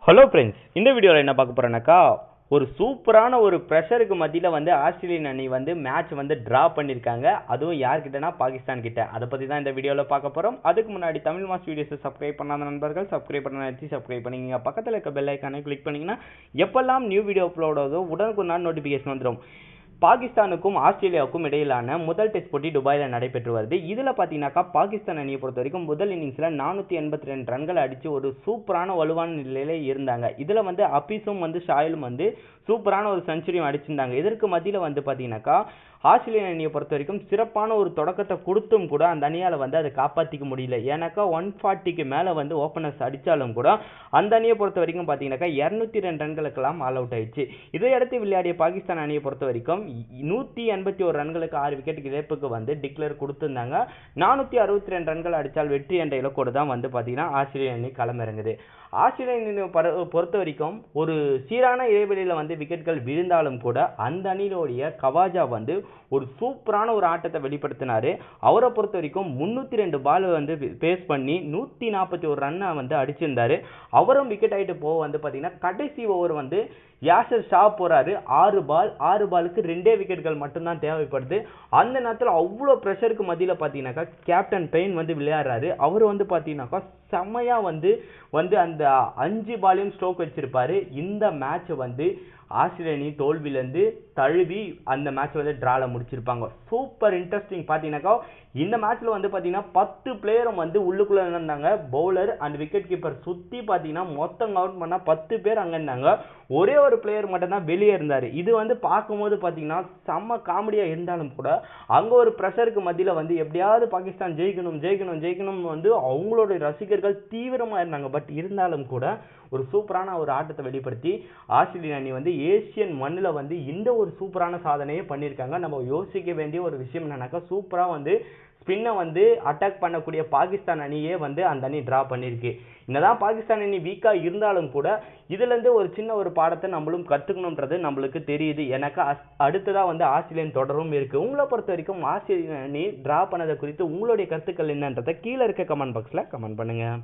Hello friends, இந்த வீடியோவில் என்ன பார்க்க போகிறேன்னாக்கா, ஒரு சூப்பரான ஒரு ப்ரெஷருக்கு மத்தியில் வந்து ஆஸ்திரேலியன் அணி வந்து மேட்ச் வந்து ட்ரா பண்ணியிருக்காங்க. அதுவும் யார்கிட்டனா பாகிஸ்தான் கிட்ட. அதை பற்றி தான் இந்த வீடியோவில் பார்க்க போகிறோம். அதுக்கு முன்னாடி தமிழ் மாஸ் வீடியோஸை சப்ஸ்கிரைப் பண்ணாத நண்பர்கள் சப்ஸ்கிரைப் பண்ண நினச்சி சப்ஸ்கிரைப் பண்ணிங்க. பக்கத்தில் இருக்க பெல் ஐக்கானை கிளிக் பண்ணிங்கன்னா எப்பெல்லாம் நியூ வீடியோ அப்லோட் ஆகுதோ உடனுக்குடன் நோட்டிஃபிகேஷன் வந்துடும். பாகிஸ்தானுக்கும் ஆஸ்திரேலியாவுக்கும் இடையிலான முதல் டெஸ்ட் போட்டி துபாயில் நடைபெற்று வருது. இதில் பார்த்தீங்கன்னாக்கா பாகிஸ்தான் அணியை பொறுத்த வரைக்கும் முதல் இன்னிங்ஸில் 482 ரன்கள் அடித்து ஒரு சூப்பரான வலுவான நிலையில் இருந்தாங்க. இதில் வந்து அப்பீஸும் வந்து ஷாயிலும் வந்து சூப்பரான ஒரு செஞ்சுரியும் அடிச்சிருந்தாங்க. இதற்கு மத்தியில் வந்து பார்த்தீங்கன்னாக்கா ஆஸ்திரேலியன் அணியை பொறுத்த வரைக்கும் சிறப்பான ஒரு தொடக்கத்தை கொடுத்தும் கூட அந்த அணியால் வந்து அதை காப்பாற்றிக்க முடியல. ஏன்னாக்கா 140க்கு மேலே வந்து ஓப்பனர்ஸ் அடித்தாலும் கூட அந்த அணியை பொறுத்த வரைக்கும் பார்த்தீங்கன்னாக்கா 202 ரன்களுக்கெல்லாம் ஆல் அவுட் ஆயிடுச்சு. இதையடுத்து விளையாடிய பாகிஸ்தான் அணியை பொறுத்த வரைக்கும் 181 ரன்களுக்கு 6 விக்கெட் இழப்புக்கு வந்து டிக்ளேர் கொடுத்துருந்தாங்க. 462 ரன்கள் அடித்தால் வெற்றி என்ற இலக்கோடு தான் வந்து பார்த்தீங்கன்னா ஆஸ்திரேலிய அணி களமிறங்குது. ஆஸ்திரேலிய பொறுத்த வரைக்கும் ஒரு சீரான இடைவெளியில் வந்து விக்கெட்கள் விழுந்தாலும் கூட அந்த அணியினுடைய கவாஜா வந்து ஒரு சூப்பரான ஒரு ஆட்டத்தை வெளிப்படுத்தினாரு. அவரை பொறுத்த வரைக்கும் 302 பால் வந்து பேஸ் பண்ணி 141 ரன்னை வந்து அடிச்சிருந்தாரு. அவரும் விக்கெட் ஆகிட்டு போக வந்து பார்த்தீங்கன்னா கடைசி ஓவர் வந்து யாசர் ஷா போறாரு. 6 பாலுக்கு 2 விக்கெட்கள் மட்டும்தான் தேவைப்படுது. அந்த நேரத்தில் அவ்வளோ ப்ரெஷருக்கு மத்தியில் பார்த்தீங்கன்னாக்கா கேப்டன் பெயின் வந்து விளையாடுறாரு. அவர் வந்து பார்த்தீங்கன்னாக்கா செம்மையா வந்து அந்த 5 பாலையும் ஸ்ட்ரோக் வச்சிருப்பாரு. இந்த மேட்ச் வந்து ஆஸ்திரேலிய அணி தோல்வியிலேருந்து தழுவி அந்த மேட்ச் வந்து ட்ரால முடிச்சிருப்பாங்க. Super interesting. பார்த்தீங்கன்னாக்கா இந்த மேட்ச்ல வந்து பார்த்தீங்கன்னா 10 பிளேயரும் வந்து உள்ளுக்குள்ள இருந்தாங்க. பவுலர் அண்ட் விக்கெட் கீப்பர் சுற்றி பார்த்தீங்கன்னா மொத்தம் கவுண்ட் பண்ணால் 10 பேர் அங்கே இருந்தாங்க. ஒரே ஒரு பிளேயர் மட்டும் தான் வெளியே இருந்தார். இது வந்து பார்க்கும்போது பார்த்தீங்கன்னா செம்ம காமெடியாக இருந்தாலும் கூட அங்கே ஒரு ப்ரெஷருக்கு மத்தியில் வந்து எப்படியாவது பாகிஸ்தான் ஜெயிக்கணும் வந்து அவங்களுடைய ரசிகர்கள் தீவிரமாக இருந்தாங்க. பட் இருந்தாலும் கூட ஒரு சூப்பரான ஒரு ஆட்டத்தை வெளிப்படுத்தி ஆஸ்திரேலிய அணி வந்து ஏசியன் மண்ணில் வந்து இந்த ஒரு சூப்பரான சாதனையை பண்ணியிருக்காங்க. நம்ம யோசிக்க வேண்டிய ஒரு விஷயம் என்னன்னாக்கா சூப்பராக வந்து ஸ்பின்னை வந்து அட்டாக் பண்ணக்கூடிய பாகிஸ்தான் அணியே வந்து அந்த அணி ட்ரா பண்ணியிருக்கு. என்னதான் பாகிஸ்தான் அணி வீக்காக இருந்தாலும் கூட இதுலேருந்து ஒரு சின்ன ஒரு பாடத்தை நம்மளும் கற்றுக்கணுன்றது நம்மளுக்கு தெரியுது. எனக்கு அடுத்ததாக வந்து ஆஸ்திரேலியன் தொடரும் இருக்குது. உங்களை பொறுத்த வரைக்கும் ஆஸ்திரேலியன் அணி ட்ரா பண்ணதை குறித்து உங்களுடைய கருத்துக்கள் என்னன்றதை கீழே இருக்க கமெண்ட் பாக்ஸில் கமெண்ட் பண்ணுங்கள்.